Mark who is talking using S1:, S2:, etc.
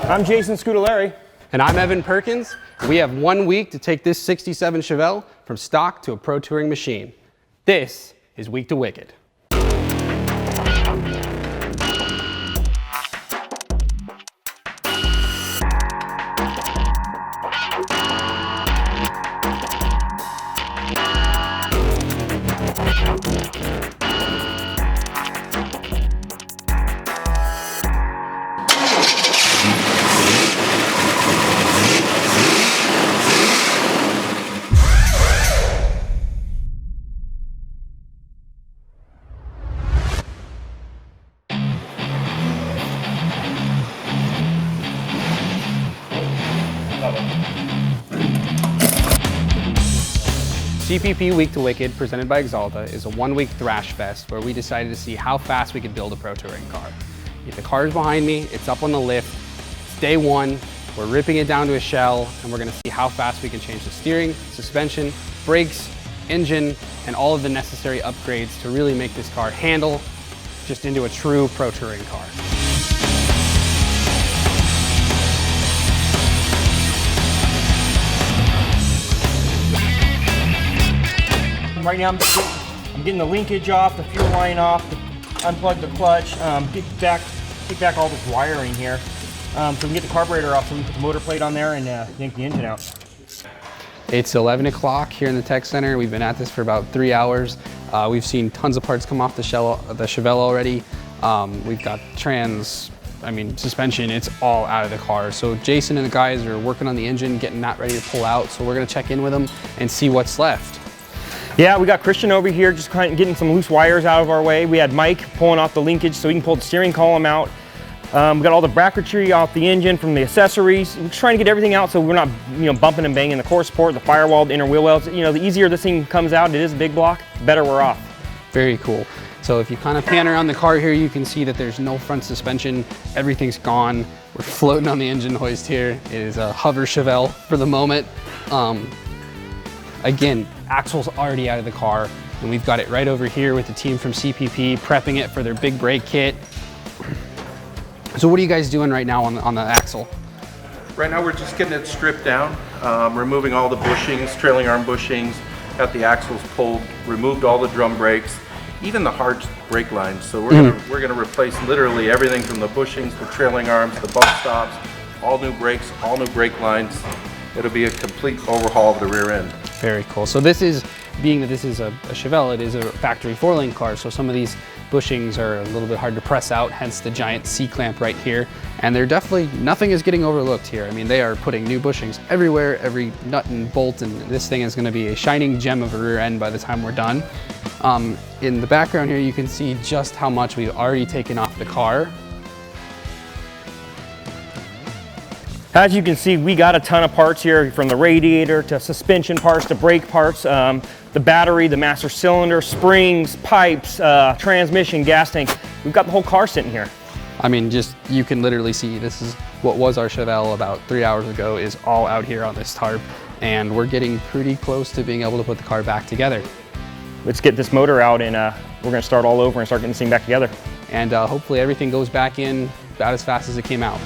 S1: I'm Jason Scudeleri.
S2: And I'm Evan Perkins. We have 1 week to take this 67 Chevelle from stock to a pro touring machine. This is Week to Wicked. CPP Week to Wicked, presented by Axalta, is a 1-week thrash fest where we decided to see how fast we could build a pro touring car. The car is behind me, it's up on the lift, it's day one, we're ripping it down to a shell, and we're gonna see how fast we can change the steering, suspension, brakes, engine, and all of the necessary upgrades to really make this car handle just into a true pro touring car.
S1: Right now I'm getting the linkage off, the fuel line off, unplug the clutch, kick back all this wiring here, so we can get the carburetor off so we can put the motor plate on there and yank the engine out.
S2: It's 11 o'clock here in the tech center. We've been at this for about 3 hours. We've seen tons of parts come off the Chevelle already. We've got suspension, it's all out of the car. So Jason and the guys are working on the engine, getting that ready to pull out. So we're gonna check in with them and see what's left.
S1: Yeah, we got Christian over here just kind of getting some loose wires out of our way. We had Mike pulling off the linkage so we can pull the steering column out. We got all the bracketry off the engine from the accessories. We're just trying to get everything out so we're not, bumping and banging the core support, the firewall, the inner wheel wells. The easier this thing comes out, it is a big block, the better we're off.
S2: Very cool. So if you kind of pan around the car here, you can see that there's no front suspension. Everything's gone. We're floating on the engine hoist here. It is a hover Chevelle for the moment. Again, axle's already out of the car, and we've got it right over here with the team from CPP prepping it for their big brake kit. So what are you guys doing right now on the axle?
S3: Right now we're just getting it stripped down, removing all the bushings, trailing arm bushings, got the axles pulled, removed all the drum brakes, even the hard brake lines. So we're gonna replace literally everything from the bushings, the trailing arms, the bump stops, all new brakes, all new brake lines. It'll be a complete overhaul of the rear end.
S2: Very cool. So this is, being that this is a Chevelle, it is a factory 4-lane car, so some of these bushings are a little bit hard to press out, hence the giant C-clamp right here. And they're definitely, nothing is getting overlooked here. I mean, they are putting new bushings everywhere, every nut and bolt, and this thing is gonna be a shining gem of a rear end by the time we're done. In the background here, you can see just how much we've already taken off the car.
S1: As you can see, we got a ton of parts here, from the radiator to suspension parts to brake parts, the battery, the master cylinder, springs, pipes, transmission, gas tank. We've got the whole car sitting here.
S2: I mean, you can literally see this is what was our Chevelle about 3 hours ago is all out here on this tarp, and we're getting pretty close to being able to put the car back together.
S1: Let's get this motor out and we're gonna start all over and start getting this thing back together.
S2: And hopefully everything goes back in about as fast as it came out.